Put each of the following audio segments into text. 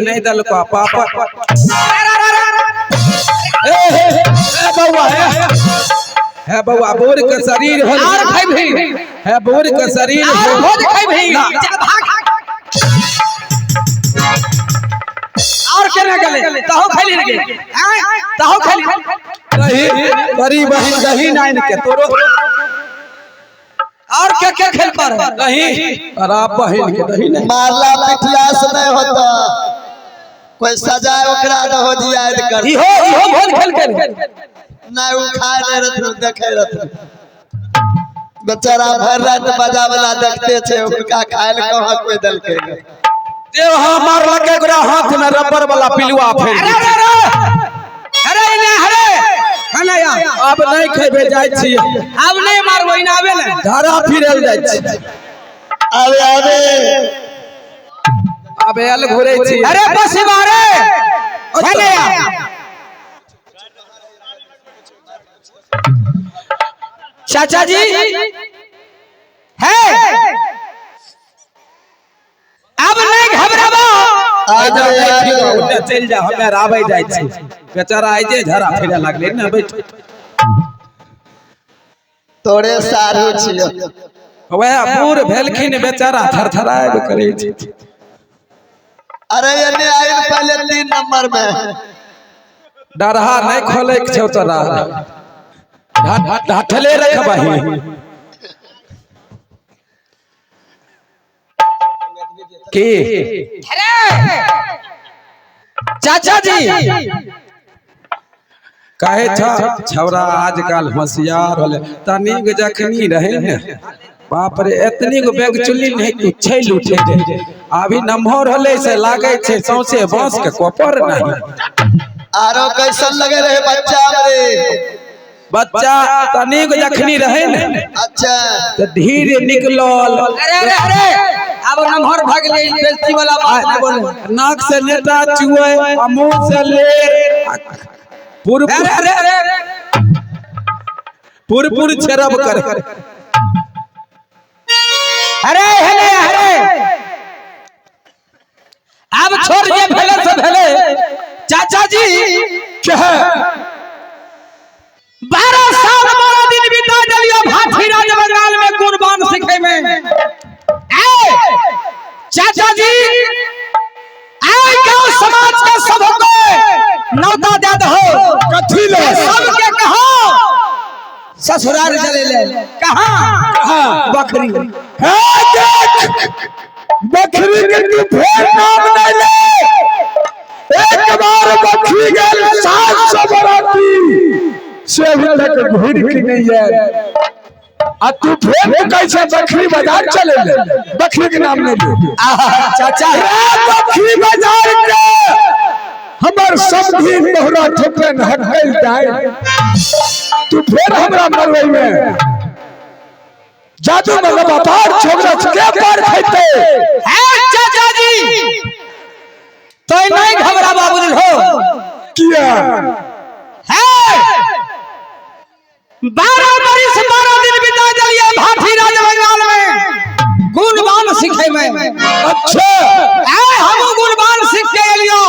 नहीं दल को पापा बउआ है बउआ बोर का शरीर हो और खाई भी है बोर का शरीर हो खाई भी चल भाग और केना गले तहो खाली लगे तहो खाली दही बड़ी बहन दही नाइन के तोरो और क्या खेल पर दही अरा बहन के दही नहीं मारला पिटला से नहीं होता कोई सजाए ओकरा न हो दिया कर इहो भोज खेल के नहीं उखाए नहीं रथ देखे रथ बेचारा भर रात बजा वाला देखते छे उनका खाए कहां कोई दल के देव मार लगे गोरा हाथ में रबर वाला पिलुआ फेर अरे ने हरे हले या अब नहीं खेबे जाय छी अब नहीं मारबो इन आवे ना धारा फिरल जाय छी आवे अबे अल घुरे छी अरे बस मारे हले या चाचा जी है अब नहीं घबराबो चल जा हमें आवे जाय छी बेचारा आइ जे झरा फिरे लागले ना बैठ तोरे सारू छियो ओए पूर भेलखिन बेचारा थरथराए करे छी अरे एने आइल पहले 3 नंबर में डरहा नहीं खोले के छौ तोरा ढाठले रखबाही की चाचा जी कहे छौरा आजकल होशियार होले तनिक जखनी रहे ने बाप रे एतनी गो बैग चुल्ली नहीं तू छैल उठे दे अभी नम्हर होले से लागे छे सौसे बांस के कोपर नहीं आरो कैसन लगे रहे बच्चा रे बच्चा तनिक जखनी रहे ने अच्छा तो धीरे निकलल अरे अब नमहर भाग ले बेइज्जती वाला बात नहीं बोले नाक से लेटा चुए मुंह से ले पुर छरब कर अरे अब छोड़ ये भेले से भेले चाचा जी क्या 12 साल 12 दिन बिता दिलियो भाठी राज बंगाल में कुर्बान सिखे में चाचा जी आई गांव समाज के सबको नौता दे दो कथी ले सबके कहो ससुराल चले ले कहां बकरी है देख बकरी के तू फेर नाम नहीं ले एक बार बकरी गेल 700 बराती से भी तक घूर की नहीं है आ तू फेर कैसे बकरी बाजार चले ले बकरी के नाम नहीं ले चाचा बकरी बाजार के हमर सब दिन मोहरा ठोके न हटल जाए तू फेर हमरा मरवई में जादू में लगातार छोकरा के पार खैते है चाचा जी तो नहीं घबरा बाबूजी हो किया है 12 बरिस 12 दिन बिता दिलिए भाठी राज बंगाल में गुणवान सिखे में अच्छा हम गुणवान सीख के एलियो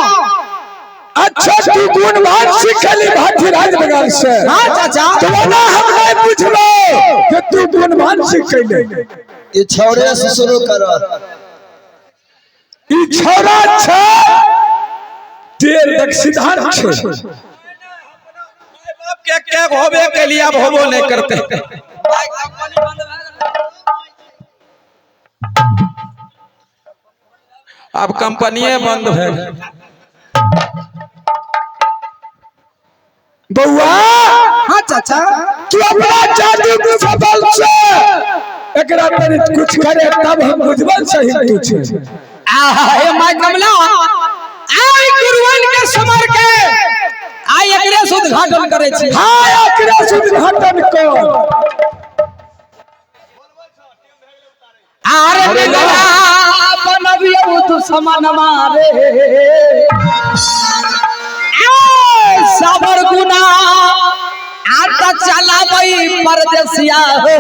अच्छा तू गुणवान सीखली भाठी राज बंगाल से हां चाचा तो ना हम नहीं पूछलो कि तू गुणवान सीखले ये छौरे से शुरू करो ई छोरा छ तेर तक सिद्धांत छ क्या होबे के लिए अब होबो नहीं करते अब कंपनी बंद है बउआ हां चाचा तू अपना जादू के बल से एकरा तनी कुछ करे तब हम बुझबल सही कुछ हे माय कमला आई गुरुवन के समर के आई एकरे उद्घाटन करे छी हां एकरे उद्घाटन को आरे बेला बनबियो तू समान मारे सबर गुना आता चला बई परदेसिया हो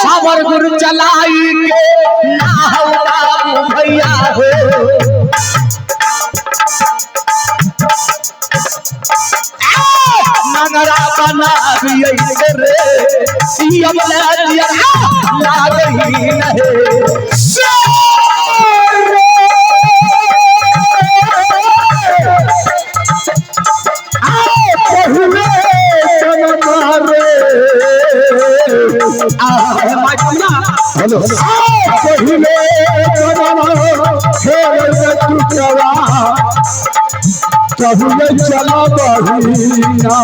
सावर गुरु चलाई के ना हो बाबू भैया हो नगरा बना दिए रे सीएम लाजिया लागही नहीं हेलो पहिले कभी चला बहिना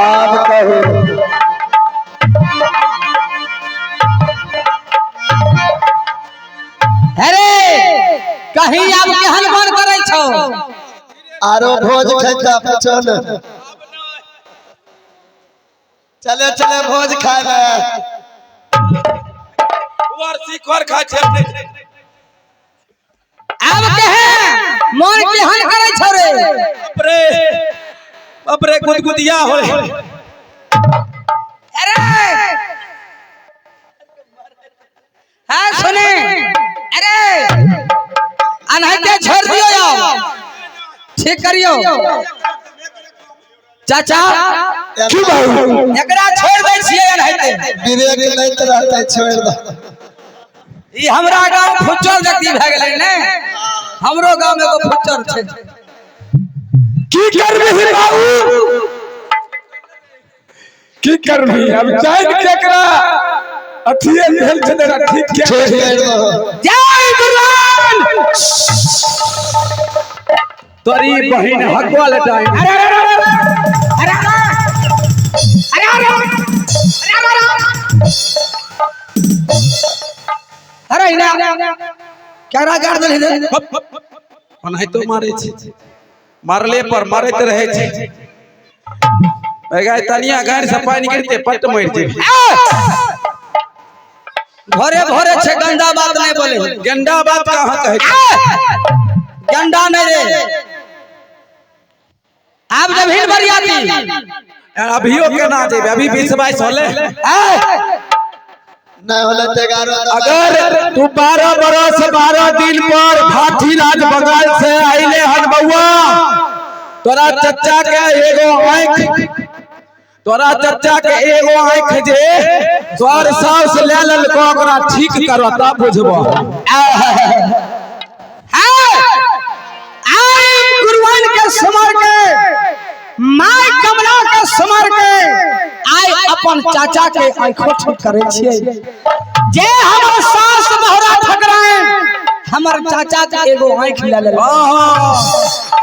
आप कहो अरे कहीं आप केहन बन करे छो आरो भोज खाइता चल चले चले भोज खाए शिखर खा छे अब कहे मन केहन करे छो रे अपरे अपरे गुदगुदिया होए अरे हाँ सुने अरे अनहते छोड़ दियो यार ठीक करियो चाचा की बाबू एकरा छोड़ दे छिए अनहते विवेक लैत रहते छोड़ दो ई हमरा गांव फुच्चर जति भ गेलै ने हमरो गांव में एगो फुच्चर छै की करबी बाबू की करबी अब जाय केकरा अथिए भेल छै तेरा ठीक के छोड़ दो जय गुरुवान तोरी बहिन हकवा लटाई अरे अरे इना केरा गाड़ देले ओनाहि तो मारे छै मारले पर मारैत रहे छै एगा तनिया गाड़ से पानी गिरते पट मर जेबी भोरे भोरे छे गंदा बात नहीं बोले गंदा बात कहां कहै छै गंदा नहीं रे आप जब हिल बरियाती अभियो केना जेबे अभी 20-22 होले नहीं होले ते 11 अगर तू 12 बरस 12 दिन पर भाठी राज बंगाल से आइले हन बउआ तोरा चच्चा के एगो आंख तोरा चच्चा के एगो आंख जे तोर साउस ले ललको ओकरा ठीक करो तब बुझबो गुरुवान के समर के माय कमला के समर के आय अपन चाचा के आंखों ठीक करे छिए जे हमर सास बहुरा ठकराए हमर चाचा के एगो आंख ले ले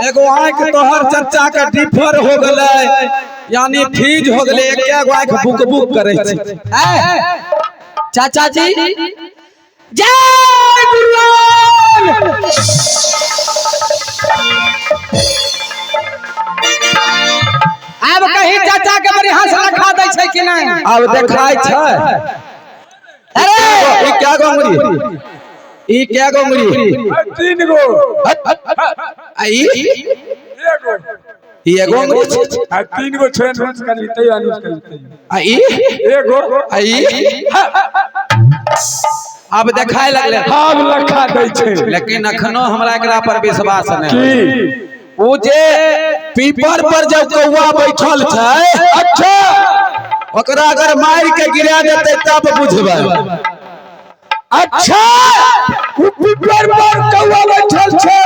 एगो आंख तोहर चच्चा के डिफर हो गेलै यानी फीज हो गेलै एकेगो आंख बुक बुक करे छै चाचा जी जय गुरुवान अब कहीं चाचा के बड़ी हंस रखा दै छै कि नहीं अब देखाय छै अरे ई क्या गोंगरी ई क्या गोंगरी 3 गो आई एगो ई एगो गोंगरी आ 3 गो छोड़ रोज करी तै अनुज करी आई एगो आई अब देखाय लगले हम लखा दै छै लेकिन अखनो हमरा एकरा पर विश्वास नहीं की ओ जे पीपर पर जब कौवा बैठल छै अच्छा ओकरा अगर मार के गिरा देते तब बुझबै अच्छा ओ पीपर पर कौवा बैठल छै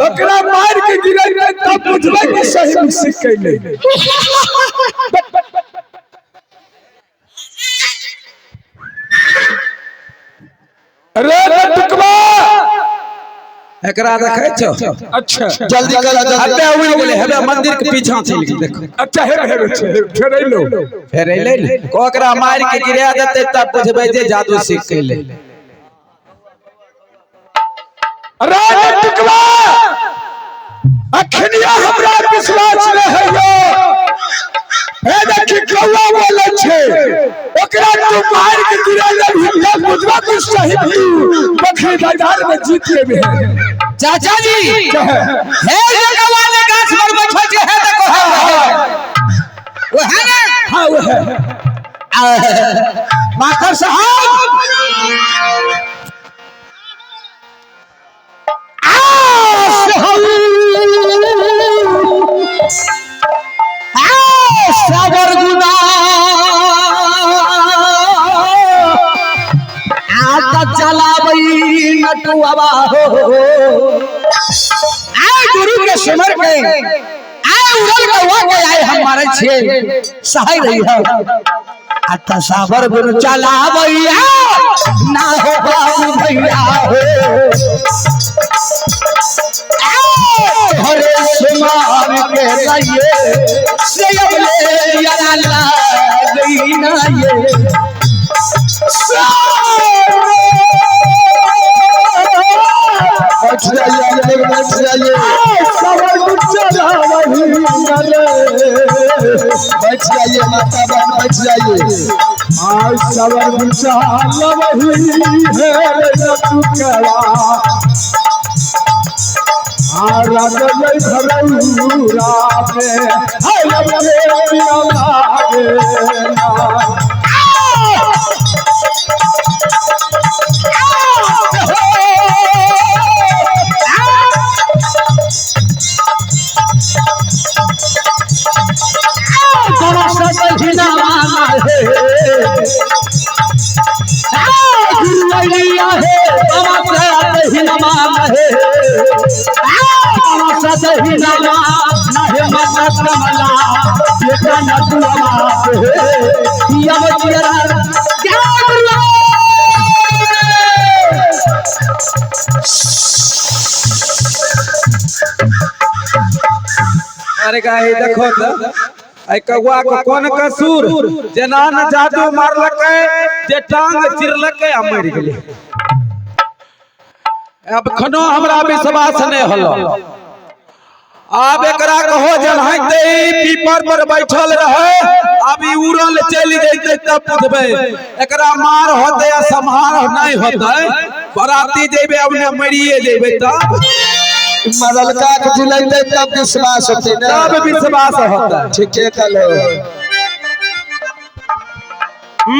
ओकरा मार के गिरा तब बुझबै कि सही मुसिक कैले अरे टुकवा एकरा देखे छो अच्छा जल्दी करा जल्दी अबे उड़ गेले हेबे मंदिर के पीछा चल गेल देखो अच्छा हेबे फेर एले को एकरा मार के गिरा देते तब बुझबै जे जादू सीख कैले अरे टुकवा अखनिया हमरा विश्वास रहे यो ए देखि कौवा बोले छै ओकरा तू मार के गिरा ले तब बुझबा तू सही बकरी बाजार में जीत लेबे चाचा जी हे जगवा ने गाछ पर बैठल जे है देखो वो है ना हाँ वो है मास्टर साहब सागर गुना आता चलावई नटुआवा हो आए गुरु के सिमर के आए उड़ल गवा के आए हमारे छे सहाय रही है आता सागर गुरु चलावैया ना हो बाबू भैया हो हरे सुमार के लाइए से अबले यारा ला गई ना ये बैठ जाइए सबर गुच्चा वही नरे बैठ जाइए माता बहन बैठ जाइए आज सबर गुच्चा वही है नटुकवा राजय धरौरा में हाय लबरे पिया लागे ना अरे गाही देखो तो आई कौआ को कौन कसूर जना न जादू मारलकै जे टांग चिरलकै आ मर गेलै अब खनो हमरा विश्वास नहीं हलो अब एकरा कहो जलहते पीपर पर बैठल रहे अब ई उड़ल चल जैते तब बुझबे एकरा मार होते या संहार नहीं होते बराती जेबे अब ने मरिए जेबे तब मरलका के जिलैते तब विश्वास होते ना तब विश्वास होता ठीक है कलो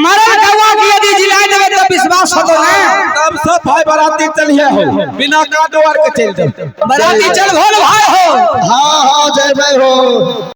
मरल गवा की यदि जिला देवे तो विश्वास होतो ना तब सब भाई बराती चलिए हो बिना काटो आर के चल जाओ बराती चल भोल भाई हो हाँ हाँ जय भाई हो